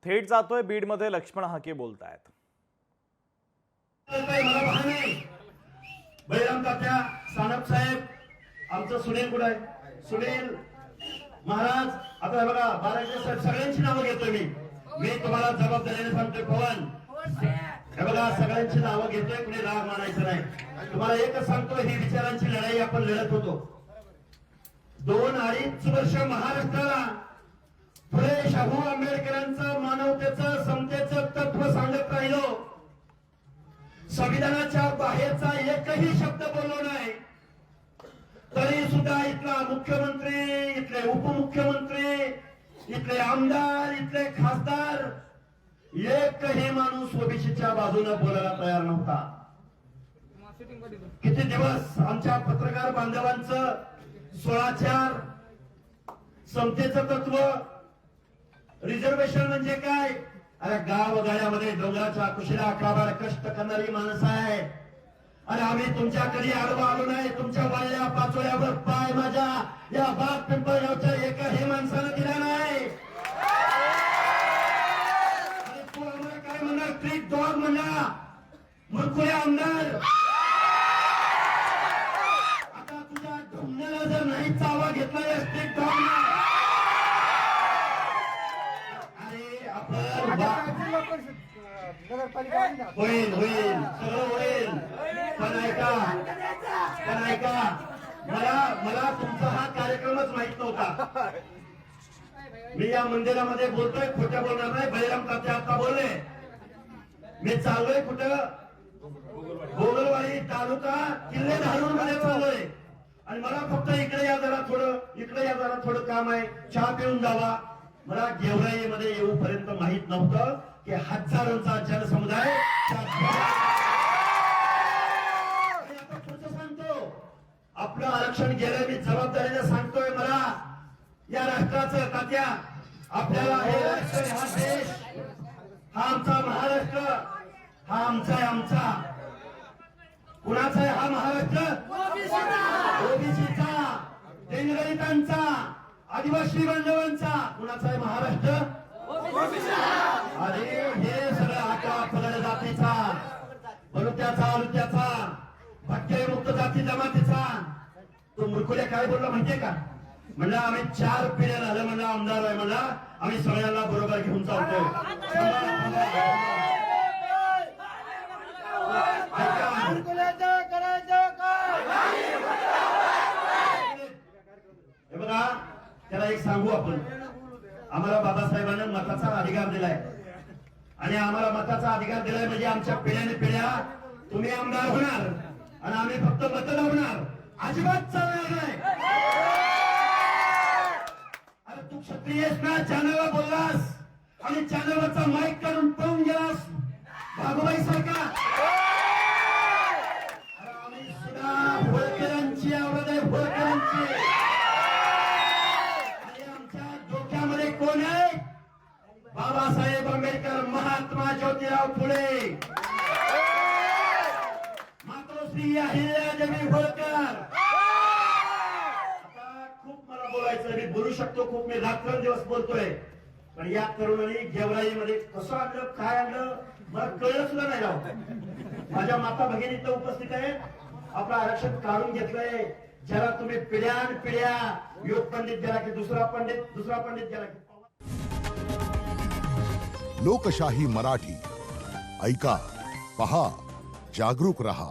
थेट जातोय बीडमध्ये लक्ष्मण हाके बोलतायत. मला भान आहे बळीराम तात्या सानप साहेब आमचं सुनील कुठे आहे सुनील महाराज आता हे बघा बाराजी साहेब सगळ्यांची नावं घेतोय मी तुम्हाला जबाबदारीने सांगतोय पवन हे बघा सगळ्यांची नावं घेतोय कुणी राग मानायचं नाही. तुम्हाला एकच सांगतो ही विचारांची लढाई आपण लढत होतो 2-2.5 वर्ष महाराष्ट्राला फुले शाहू आंबेडकरांचं मानवतेचं समतेचं तत्व सांगत राहिलो. संविधानाच्या बाहेरचा एकही शब्द बोललो नाही तरी सुद्धा इथला मुख्यमंत्री इथले उपमुख्यमंत्री इथले आमदार इथले खासदार एकही माणूस ओबीसीच्या बाजूने बोलायला तयार नव्हता. किती दिवस आमच्या पत्रकार बांधवांचं 16-4 समतेचं तत्व रिझर्वेशन म्हणजे काय अरे गावगाड्यामध्ये डोंगराच्या कुशीला आकाबार कष्ट करणारी माणसं आहे. अरे आम्ही तुमच्या कधी आडवा आलो नाही. तुमच्या वाळल्या पाचोळ्यावर पाय माझ्या या बाग पिंपळगावच्या एकाही माणसानं दिला नाही. अरे तू आम्हाला काय म्हणणार ट्रीट डॉग म्हणला मुरकुळे आमदार आता तुझ्या ढोंगण्याला जर नाही चावा घेतला या स्ट्रीट डॉग होईल होईल सगळं होईल पण ऐका मला तुमचा हा कार्यक्रमच माहित नव्हता. मी या मंदिरामध्ये बोलतोय खोटं बोलणार नाही. बळीराम तात्या आता बोलले मी चाललोय कुठं गोगलवाडी तालुका किल्ले धारून मध्ये चाललोय आणि मला फक्त इकडे या जरा थोडं काम आहे चहा पिऊन जावा. मला गेवराईमध्ये येऊपर्यंत माहित नव्हतं की हजारोंचा जनसमुदाय आता पुढचं सांगतो आपलं आरक्षण गेलं मी जबाबदारीने सांगतोय मला या राष्ट्राचं तात्या आपल्याला हे राष्ट्र हा देश हा आमचा महाराष्ट्र हा आमचा आहे आमचा कुणाचा आहे हा महाराष्ट्र ओबीसीचा दलितांचा आदिवासी बांधवांचा कुणाचा आहे महाराष्ट्र अरे हे सगळं आका फगड जातीचा बलुत्याचा अलुत्याचा भटकेमुक्त जाती जमातीचा तो मुरकुल्या काय बोलला माहितीये का म्हणलं आम्ही 4 पिढ्या झालं म्हणलं आमदार आहे म्हणला आम्ही सगळ्यांना बरोबर घेऊन चालतो. हे बघा त्याला एक सांगू आपण आम्हाला बाबासाहेबांनी मताचा अधिकार दिलाय आणि आम्हाला मताचा अधिकार दिलाय म्हणजे आमच्या पिढ्याने पिढ्या तुम्ही आमदार होणार आणि आम्ही फक्त मत लावणार अजिबात चालणार नाही. अरे तू क्षत्रिय ना चॅनलला बोललास आणि चॅनलवरचा माईक काढून पळून गेलास भागोबाई सारखा. अरे आम्ही सुद्धा होळकरांची आवडत आहे होळकरांची कोण आहे बाबासाहेब आंबेडकर महात्मा ज्योतिराव फुले मातोश्री अहिल्यादेवी होळकर. आता खूप मला बोलायचं मी बोलू शकतो खूप मी रात्रंदिवस बोलतोय पण या तरुणांनी गेवराईमध्ये कसं आणलं काय आणलं मला कळलं सुद्धा नाही राव. माझ्या माता भगिनी इथं उपस्थित आहेत आपलं आरक्षण काढून घेतलंय ज्याला तुम्ही पिढ्यान पिढ्या योग पंडित गेला की दुसरा पंडित गेला की लोकशाही मराठी ऐका पहा जागरूक रहा.